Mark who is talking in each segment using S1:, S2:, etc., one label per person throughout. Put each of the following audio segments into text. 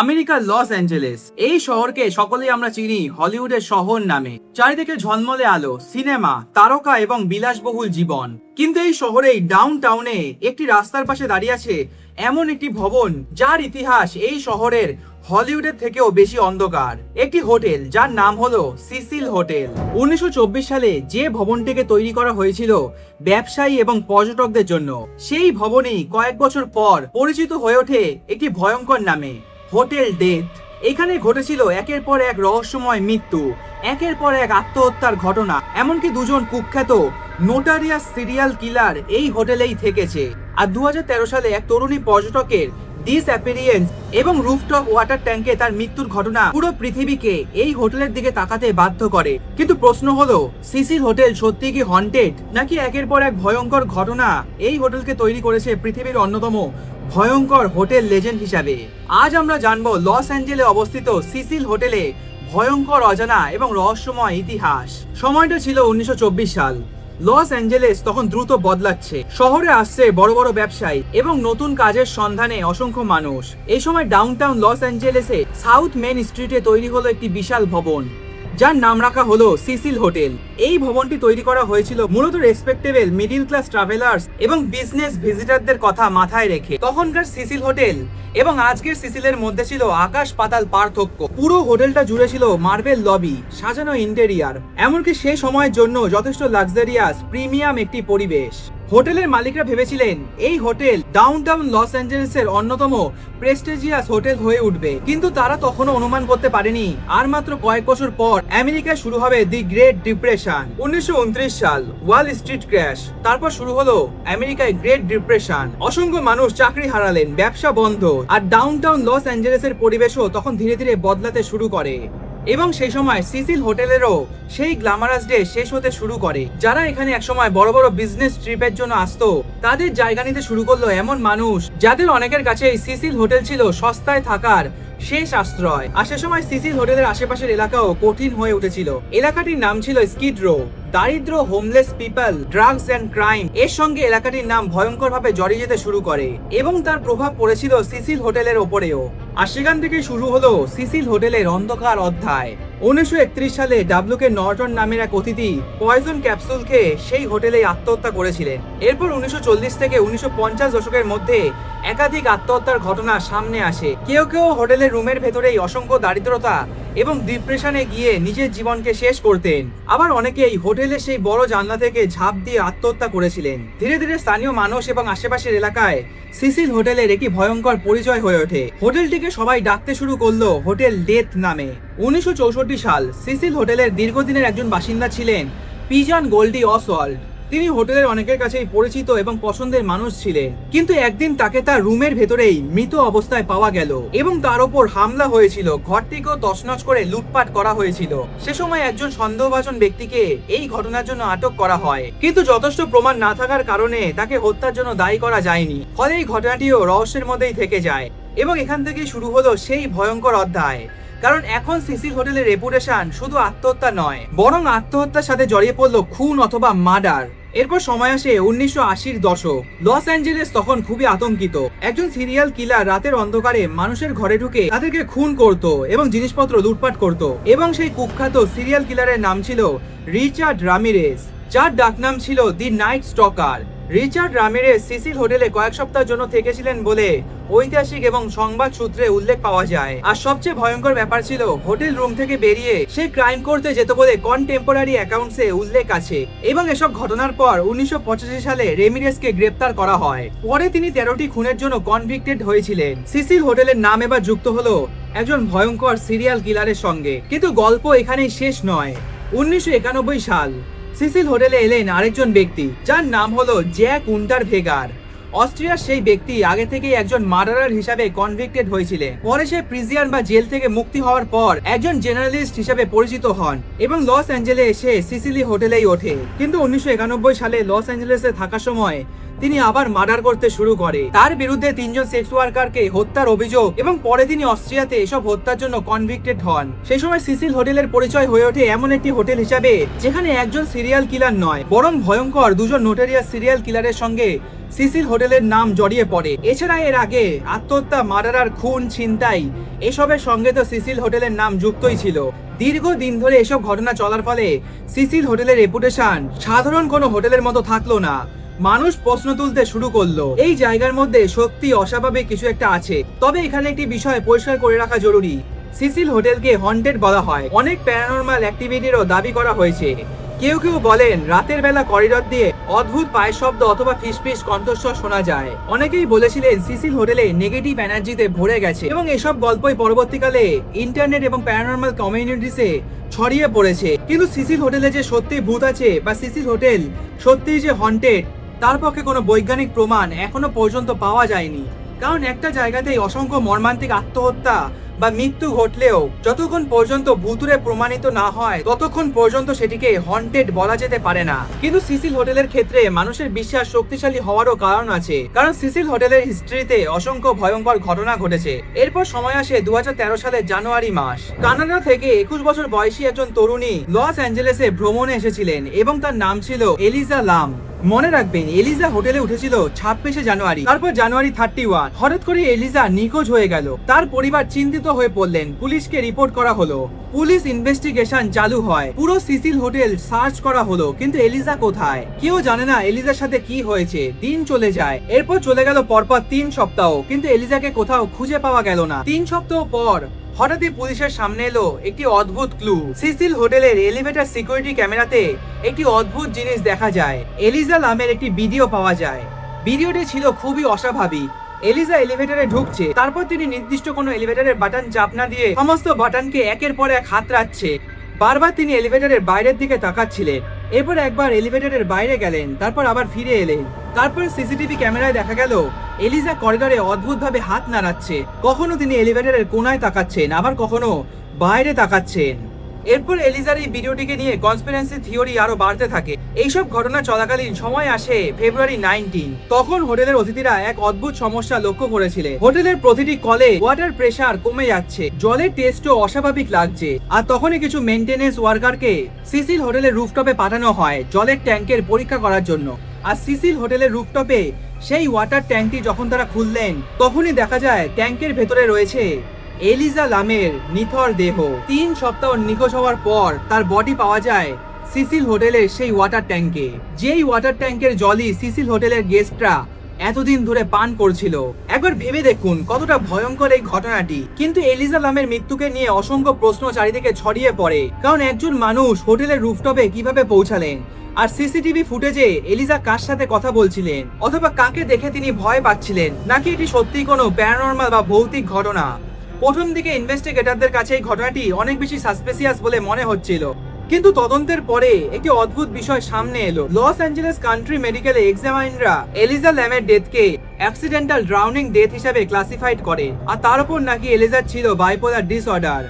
S1: আমেরিকার Los Angeles এই শহরকে সকলেই আমরা চিনি হলিউডের শহর নামে। চারিদিকে ঝলমলে আলো, সিনেমা, তারকা এবং বিলাসবহুল জীবন। কিন্তু এই শহরেই ডাউন টাউনে একটি রাস্তার পাশে দাঁড়িয়ে আছে এমন একটি ভবন যার ইতিহাস এই শহরের হলিউডের থেকেও বেশি অন্ধকার। একটি হোটেল যার নাম হলো সিসিল হোটেল। 1924 সালে যে ভবনটিকে তৈরি করা হয়েছিল ব্যবসায়ী এবং পর্যটকদের জন্য, সেই ভবনই কয়েক বছর পর পরিচিত হয়ে ওঠে একটি ভয়ঙ্কর নামে, হোটেল ডেথ। এখানে ঘটেছিল একের পর এক রহস্যময় মৃত্যু, একের পর এক আত্মহত্যার ঘটনা, এমনকি দুজন কুখ্যাত নোটারিয়াস সিরিয়াল কিলার এই হোটেলেই থেকেছে। আর 2013 সালে এক তরুণী পর্যটকের ডিসঅ্যাপিয়ারেন্স এবং রুফটপ ওয়াটার ট্যাঙ্কে তার মৃত্যুর ঘটনা পুরো পৃথিবীকে এই হোটেলের দিকে তাকাতে বাধ্য করে। কিন্তু প্রশ্ন হলো, সিসিল হোটেল সত্যি কি হন্টেড, নাকি একের পর এক ভয়ঙ্কর ঘটনা এই হোটেলকে তৈরি করেছে পৃথিবীর অন্যতম ভয়ঙ্কর হোটেল লেজেন্ড হিসাবে? আজ আমরা জানবো লস অ্যাঞ্জেলে অবস্থিত সিসিল হোটেলে ভয়ঙ্কর অজানা এবং রহস্যময় ইতিহাস। সময়টা ছিল 1924 সাল। লস অ্যাঞ্জেলেস তখন দ্রুত বদলাচ্ছে। শহরে আসছে বড় বড় ব্যবসায়ী এবং নতুন কাজের সন্ধানে অসংখ্য মানুষ। এই সময় ডাউনটাউন লস অ্যাঞ্জেলেসে সাউথ মেন স্ট্রিটে তৈরি হলো একটি বিশাল ভবন যার নাম রাখা হলো সিসিল হোটেল। এই ভবনটি তৈরি করা হয়েছিল মূলত রেসপেক্টেবল মিডিল ক্লাস ট্রাভেলার্স এবং বিজনেস ভিজিটরদের কথা মাথায় রেখে। তখনকার সিসিল হোটেল এবং আজকের সিসিলের মধ্যে ছিল আকাশ পাতাল পার্থক্য। পুরো হোটেলটা জুড়ে ছিল মার্বেল লবি, সাজানো ইন্টেরিয়ার, এমনকি সেই সময়ের জন্য যথেষ্ট লাক্সারিয়াস প্রিমিয়াম একটি পরিবেশ। হোটেলের মালিকরা ভেবেছিলেন এই হোটেল ডাউনটাউন লস অ্যাঞ্জেলেসের অন্যতম প্রেস্টিজিয়াস হোটেল হয়ে উঠবে, কিন্তু তারা তখনও অনুমান করতে পারেনি আর মাত্র কয়েক বছর পর আমেরিকায় শুরু হবে দি গ্রেট ডিপ্রেশন। 1929 সাল, ওয়াল স্ট্রিট ক্র্যাশ, তারপর শুরু হলো আমেরিকায় গ্রেট ডিপ্রেশন। অসংখ্য মানুষ চাকরি হারালেন, ব্যবসা বন্ধ, আর ডাউনটাউন লস অ্যাঞ্জেলেসের পরিবেশও তখন ধীরে ধীরে বদলাতে শুরু করে। এবং সেই সময় সিসিল হোটেলেরও সেই গ্ল্যামারাস ডে শেষ হতে শুরু করে। যারা এখানে একসময় বড় বড় বিজনেস ট্রিপের জন্য আসতো, তাদের জায়গা নিতে শুরু করলো এমন মানুষ যাদের অনেকের কাছে সিসিল হোটেল ছিল সস্তায় থাকার শেষ আশ্রয়। আর সে সময় সিসিল হোটেলের আশেপাশের এলাকাও কঠিন হয়ে উঠেছিল। এলাকাটির নাম ছিল স্কিড রো। দারিদ্র, homeless people, drugs and crime এর সঙ্গে এলাকাটির নাম ভয়ঙ্করভাবে জড়িয়ে যেতে শুরু করে এবং তার প্রভাব পড়েছিল সিসিল হোটেলের ওপরেও। আর সেখান থেকে শুরু হলো সিসিল হোটেলের অন্ধকার অধ্যায়। 1931 সালে ডাব্লুকে নর্টন নামের এক অতিথি পয়জন ক্যাপসুল খেয়ে সেই হোটেলেই আত্মহত্যা করেছিলেন। এরপর 1940 থেকে 1950 দশকের মধ্যে একাধিক আত্মহত্যার ঘটনা সামনে আসে। কেউ কেউ হোটেলের রুমের ভেতরেই অসংখ্য দারিদ্রতা এবং ডিপ্রেশনে গিয়ে নিজের জীবনকে শেষ করতেন। আবার অনেকেই হোটেলের সেই বড় জানলা থেকে ঝাঁপ দিয়ে আত্মহত্যা করেছিলেন। ধীরে ধীরে স্থানীয় মানুষ এবং আশেপাশের এলাকায় সিসিল হোটেলের একটি ভয়ঙ্কর পরিচয় হয়ে ওঠে। হোটেলটিকে সবাই ডাকতে শুরু করলো হোটেল ডেথ নামে। 1964 সাল, সিসিল হোটেলের দীর্ঘদিনের একজন বাসিন্দা ছিলেন পিজন গোল্ডি অসওয়াল্ড। তিনি হোটেলের অনেকের কাছেই পরিচিত এবং পছন্দের মানুষ ছিলেন। কিন্তু একদিন তাকে তার রুমের ভেতরেই মৃত অবস্থায় পাওয়া গেল এবং তার ওপর হামলা হয়েছিল। ঘরটিকেও তছনছ করে লুটপাট করা হয়েছিল। সে সময় একজন সন্দেহভাজন ব্যক্তিকে এই ঘটনার জন্য আটক করা হয়, কিন্তু যথেষ্ট প্রমাণ না থাকার কারণে তাকে হত্যার জন্য দায়ী করা যায়নি। ফলে এই ঘটনাটিও রহস্যের মধ্যেই থেকে যায় এবং এখান থেকেই শুরু হলো সেই ভয়ঙ্কর অধ্যায়। কারণ এখন সিসিল হোটেলের রেপুটেশন শুধু আত্মহত্যা নয়, বরং আত্মহত্যার সাথে জড়িয়ে পড়লো খুন অথবা মার্ডার। এরপর সময় আসে 1980-র দশক। লস অ্যাঞ্জেলেস তখন খুবই আতঙ্কিত। একজন সিরিয়াল কিলার রাতের অন্ধকারে মানুষের ঘরে ঢুকে তাদেরকে খুন করত এবং জিনিসপত্র লুটপাট করত। এবং সেই কুখ্যাত সিরিয়াল কিলারের নাম ছিল রিচার্ড রামিরেজ, যার ডাকনাম ছিল the Night Stalker. Richard Ramirez Cecil হোটেলে কয়েক সপ্তাহের জন্য থেকেছিলেন বলে ঐতিহাসিক এবং সংবাদ সূত্রে উল্লেখ পাওয়া যায়। আর সবচেয়ে ভয়ঙ্কর ব্যাপার ছিল, হোটেল রুম থেকে বেরিয়ে সে ক্রাইম করতে যেত বলে কন্টেম্পোরারি অ্যাকাউন্টসে উল্লেখ আছে। এবং এসব ঘটনার পর 1985 সালে রেমিরেজকে গ্রেপ্তার করা হয়। পরে তিনি 13টি খুনের জন্য কনভিক্টেড হয়েছিলেন। সিসিল হোটেলের নাম এবার যুক্ত হলো একজন ভয়ঙ্কর সিরিয়াল কিলারের সঙ্গে। কিন্তু গল্প এখানেই শেষ নয়। 1991 সাল, সিসিল হোটেলে এলেন আরেকজন ব্যক্তি যার নাম হলো জ্যাক উন্টারভেগার। অস্ট্রিয়ার সেই ব্যক্তি আগে থেকেই একজন মার্ডারার হিসাবে কনভিক্টেড হয়েছিলেন। পরে সে প্রিজিয়ান বা জেল থেকে মুক্তি হওয়ার পর একজন জেনারেলিস্ট হিসাবে পরিচিত হন এবং লস অ্যাঞ্জেলে এসে সিসিলি হোটেলেই ওঠে। কিন্তু 1991 সালে লস অ্যাঞ্জেলেসে থাকার সময় তিনি আবার মার্ডার করতে শুরু করে। তার বিরুদ্ধে 3 জন সেক্স ওয়ার্কারকে হত্যার অভিযোগ এবং পরে তিনি অস্ট্রিয়াতে এসব হত্যার জন্য কনভিক্টেড হন। সেই সময় সিসিল হোটেলের পরিচয় হয়ে ওঠে এমন একটি হোটেল হিসাবে যেখানে একজন সিরিয়াল কিলার নয়, বরং ভয়ঙ্কর দুজন নোটেরিয়াস সিরিয়াল কিলারের সঙ্গে সিসিল হোটেলের নাম জড়িয়ে পড়ে। এছাড়া এর আগে আত্মহত্যা, মার্ডার, খুন, ছিনতাই এসবের সঙ্গে তো সিসিল হোটেলের নাম যুক্তই ছিল। দীর্ঘদিন ধরে এসব ঘটনা চলার ফলে সিসিল হোটেলের রেপুটেশন সাধারণ কোনো হোটেলের মতো থাকলো না। মানুষ প্রশ্ন তুলতে শুরু করলো, এই জায়গার মধ্যে সত্যি অস্বাভাবিক কিছু একটা আছে। তবে এখানে একটি বিষয় পরিষ্কার করে রাখা জরুরি, সিসিল হোটেলকে হন্টেড বলা হয়। অনেক প্যারানরমাল অ্যাক্টিভিটিরও দাবি করা হয়েছে। কেউ কেউ বলেন রাতের বেলা করিডর দিয়ে অদ্ভুত পায়ের শব্দ অথবা ফিসফিস কণ্ঠস্বর শোনা যায়। অনেকেই বলেছিলেন সিসিল হোটেলে নেগেটিভ এনার্জিতে ভরে গেছে এবং এসব গল্পই পরবর্তীকালে ইন্টারনেট এবং প্যারানরমাল কমিউনিটিসে ছড়িয়ে পড়েছে। কিন্তু সিসিল হোটেলে যে সত্যি ভূত আছে বা সিসিল হোটেল সত্যিই যে হন্টেড, তার পক্ষে কোনো বৈজ্ঞানিক প্রমাণ এখনো পর্যন্ত পাওয়া যায়নি। কারণ একটা জায়গাতেই অসংখ্য মর্মান্তিক আত্মহত্যা বা মৃত্যু ঘটলেও যতক্ষণ পর্যন্ত ভুতুড়ে প্রমাণিত না হয় ততক্ষণ পর্যন্ত সেটিকে হন্টেড বলা যেতে পারে না। কিন্তু সিসিল হোটেলের ক্ষেত্রে মানুষের বিশ্বাস শক্তিশালী হওয়ারও কারণ আছে, কারণ সিসিল হোটেলের হিস্ট্রিতে অসংখ্য ভয়ঙ্কর ঘটনা ঘটেছে। এরপর সময় আসে 2013 সালের জানুয়ারি মাস। কানাডা থেকে 21 বছর বয়সী একজন তরুণী লস অ্যাঞ্জেলেসে ভ্রমণে এসেছিলেন এবং তার নাম ছিল এলিজা লাম। মনে রাখবেন, এলিজা হোটেলে উঠেছিল 26 জানুয়ারি, তারপর জানুয়ারি 31 হঠাৎ করে এলিজা নিখোঁজ হয়ে গেল। তার পরিবার চিন্তিত হয়ে পড়লেন, পুলিশকে রিপোর্ট করা হলো, পুলিশ ইনভেস্টিগেশন চালু হয়, পুরো সিসিল হোটেল সার্চ করা হলো, কিন্তু এলিজা কোথায়? কেউ জানে না এলিজার সাথে কি হয়েছে। দিন চলে যায়, এরপর চলে গেল পরপর 3 সপ্তাহ, কিন্তু এলিজাকে কোথাও খুঁজে পাওয়া গেল না। 3 সপ্তাহ পর হঠাৎই পুলিশের সামনে এলো একটি অদ্ভুত ক্লু। সিসিল হোটেলের এলিভেটর সিকিউরিটি ক্যামেরাতে একটি অদ্ভুত জিনিস দেখা যায়। এলিজা নামের একটি ভিডিও পাওয়া যায়। ভিডিওটি ছিল খুবই অস্বাভাবিক। এলিজা এলিভেটরে ঢুকছে, তারপর তিনি নির্দিষ্ট কোনো এলিভেটরের বাটন চাপ না দিয়ে সমস্ত বাটনকে একের পর এক হাতড়াচ্ছে। বারবার তিনি এলিভেটরের বাইরের দিকে তাকাচ্ছিলেন। এরপর একবার এলিভেটরের বাইরে গেলেন, তারপর আবার ফিরে এলেন। তারপর সিসিটিভি ক্যামেরায় দেখা গেল এলিজা করিডরে অদ্ভুতভাবে হাত নাড়াচ্ছে। কখনো তিনি এলিভেটরের কোনায় তাকাচ্ছেন, আবার কখনো বাইরে তাকাচ্ছেন। এরপর এলিজার এই ভিডিওটিকে নিয়ে কনস্পিরেন্সি থিওরি আরো বাড়তে থাকে। এইসব ঘটনা চলাকালীন সময় আসে ফেব্রুয়ারি 19। তখন হোটেলের অতিথিরা এক অদ্ভুত সমস্যা লক্ষ্য করেছিলেন। হোটেলের প্রতিটি কলে ওয়াটার প্রেসার কমে যাচ্ছে, জলের টেস্টও অস্বাভাবিক লাগছে। আর তখনই কিছু মেইনটেনেন্স ওয়ার্কারকে সিসিল হোটেলের রুফটপে পাঠানো হয় জলের ট্যাঙ্কের পরীক্ষা করার জন্য। আর সিসিল হোটেলের রুফটপে সেই ওয়াটার ট্যাঙ্কটি যখন তারা খুললেন, তখনই দেখা যায় ট্যাঙ্কের ভেতরে রয়েছে এলিজা লামের নিথর দেহ। 3 সপ্তাহ নিখোঁজ হওয়ার পর তার বডি পাওয়া যায় সিসিল হোটেলের সেই ওয়াটার ট্যাঙ্কে, যেই ওয়াটার ট্যাঙ্কের জলই সিসিল হোটেলের গেস্টরা এতদিন ধরে পান করছিল। একবার ভেবে দেখুন কতটা ভয়ঙ্কর এই ঘটনাটি। কিন্তু এলিজা লামের মৃত্যুকে নিয়ে অসংখ্য প্রশ্ন চারিদিকে ছড়িয়ে পড়ে, কারণ একজন মানুষ হোটেলের রুফটপে কিভাবে পৌঁছালেন, আর সিসিটিভি ফুটেজে এলিজা কার সাথে কথা বলছিলেন, অথবা কাকে দেখে তিনি ভয় পাচ্ছিলেন, নাকি এটি সত্যিই কোনো প্যারানরমাল বা ভৌতিক ঘটনা। প্রথম দিকে ইনভেস্টিগেটরদের কাছে এই ঘটনাটি অনেক বেশি সাসপেসিয়াস বলে মনে হচ্ছিল, কিন্তু তদন্তের পরে একটি অদ্ভুত বিষয় সামনে এলো। লস অ্যাঞ্জেলেস কান্ট্রি মেডিকেল এক্সামাইনরা এলিজা ল্যামের ডেথকে অ্যাক্সিডেন্টাল ড্রাউনিং ডেথ হিসেবে ক্লাসিফাইড করে, আর তার উপর নাকি এলিজার ছিল বাইপোলার ডিসঅর্ডার,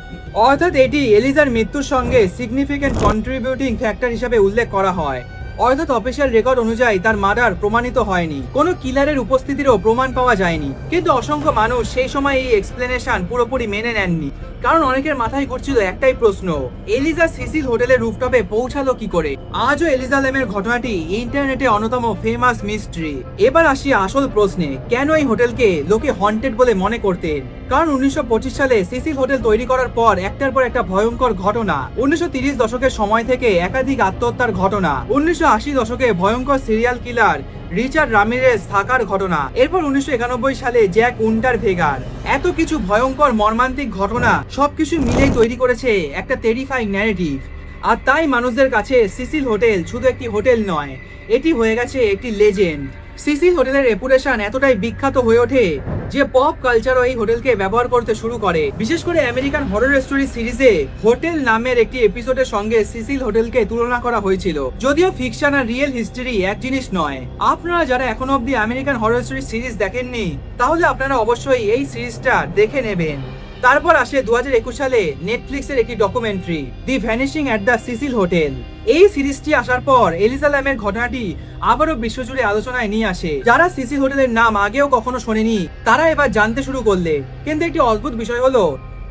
S1: অর্থাৎ এটি এলিজার মৃত্যুর সঙ্গে সিগনিফিকেন্ট কন্ট্রিবিউটিং ফ্যাক্টর হিসেবে উল্লেখ করা হয়। অর্থাৎ অফিসিয়াল রেকর্ড অনুযায়ী তার মার্ডার প্রমাণিত হয়নি, কোনো কিলারের উপস্থিতিরও প্রমাণ পাওয়া যায়নি। কিন্তু অসংখ্য মানুষ সেই সময় এই এক্সপ্লেনেশন পুরোপুরি মেনে নেননি, কারণ অনেকের মাথায় ঘুরছিল একটাই প্রশ্ন, এলিজা সিসিল হোটেলের রুফটপে পৌঁছালো কি করে? আজও এলিজা ল্যামের ঘটনাটি ইন্টারনেটে অন্যতম ফেমাস মিস্ট্রি। এবার আসি আসল প্রশ্নে, কেন এই হোটেলকে লোকে হন্টেড বলে মনে করতেন? কারণ 1925 সালে সিসিল হোটেল তৈরি করার পর একটার পর একটা ভয়ঙ্কর ঘটনা। 1930 দশকের সময় থেকে একাধিক আত্মহত্যার ঘটনা, 1980 দশকে ভয়ঙ্কর সিরিয়াল কিলার রিচার্ড রামিরেজ থাকার ঘটনা, এরপর 1991 সালে জ্যাক উন্টারভেগার। এত কিছু ভয়ঙ্কর মর্মান্তিক ঘটনা সবকিছু মিলেই তৈরি করেছে একটা টেরিফাইং ন্যারেটিভ। আর তাই মানুষদের কাছে সিসিল হোটেল শুধু একটি হোটেল নয়, এটি হয়ে গেছে একটি লেজেন্ড। সিসিল হোটেলের রেপুটেশন এতটাই বিখ্যাত হয়ে ওঠে যে পপ কালচারও এই হোটেলকে ব্যবহার করতে শুরু করে। বিশেষ করে আমেরিকান হরর স্টোরি সিরিজে হোটেল নামের একটি এপিসোডের সঙ্গে সিসিল হোটেলকে তুলনা করা হয়েছিল। যদিও ফিকশন আর রিয়েল হিস্ট্রি এক জিনিস নয়। আপনারা যারা এখনো অব্দি আমেরিকান হরর স্টোরি সিরিজ দেখেননি, তাহলে আপনারা অবশ্যই এই সিরিজটা দেখে নেবেন। তারপর আসে 2021 সালে নেটফ্লিক্সের একটি documentary the vanishing at the Cecil hotel. এই সিরিজটি আসার পর এলিজা ল্যামের ঘটনাটি আবারও বিশ্বজুড়ে আলোচনায় নিয়ে আসে। যারা সিসিল হোটেলের নাম আগেও কখনো শোনেনি, তারা এবার জানতে শুরু করলে। কিন্তু একটি অদ্ভুত বিষয় হলো,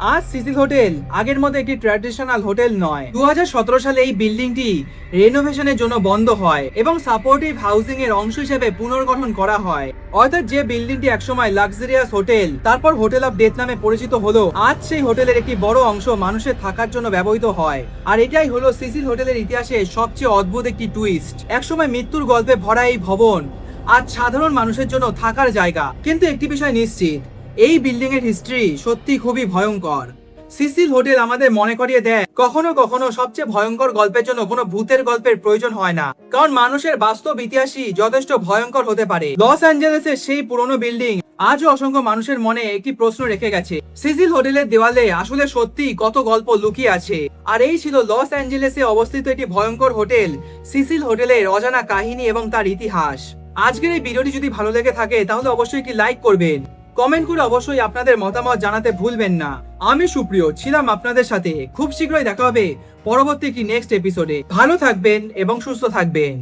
S1: আজ সিসিল হোটেল আগের মতো একটি ট্র্যাডিশনাল হোটেল নয়। 2017 সালে এই বিল্ডিংটি রেনোভেশনের জন্য বন্ধ হয় এবং সাপোর্টিভ হাউজিং এর অংশ হিসেবে পুনর্গঠন করা হয়। অর্থাৎ যে বিল্ডিংটি একসময় লাক্সারিয়াস হোটেল, তারপর হোটেল অফ ডেথ নামে পরিচিত হলো, আজ সেই হোটেলের একটি বড় অংশ মানুষের থাকার জন্য ব্যবহৃত হয়। আর এটাই হলো সিসিল হোটেলের ইতিহাসে সবচেয়ে অদ্ভুত একটি টুইস্ট। একসময় মৃত্যুর গল্পে ভরা এই ভবন আজ সাধারণ মানুষের জন্য থাকার জায়গা। কিন্তু একটি বিষয় নিশ্চিত, এই বিল্ডিং এর হিস্ট্রি সত্যি খুবই ভয়ঙ্কর। সিসিল হোটেল আমাদের মনে করিয়ে দেয় কখনো কখনো সবচেয়ে ভয়ঙ্কর গল্পের জন্য কোনো ভূতের গল্পের প্রয়োজন হয় না, কারণ মানুষের বাস্তব ইতিহাসই যথেষ্ট ভয়ঙ্কর হতে পারে। লস অ্যাঞ্জেলেসের সেই পুরনো বিল্ডিং আজও অসংখ্য মানুষের মনে একটি প্রশ্ন রেখে গেছে, সিসিল হোটেলের দেওয়ালে আসলে সত্যি কত গল্প লুকিয়ে আছে। আর এই ছিল লস অ্যাঞ্জেলেসে অবস্থিত একটি ভয়ঙ্কর হোটেল, সিসিল হোটেলের অজানা কাহিনী এবং তার ইতিহাস। আজকের এই ভিডিওটি যদি ভালো লেগে থাকে তাহলে অবশ্যই একটি লাইক করবেন, কমেন্ট করে অবশ্যই আপনাদের মতামত জানাতে ভুলবেন না। আমি সুপ্রিয় ছিলাম আপনাদের সাথে। খুব শীঘ্রই দেখা হবে পরবর্তী একটি নেক্সট এপিসোডে। ভালো থাকবেন এবং সুস্থ থাকবেন।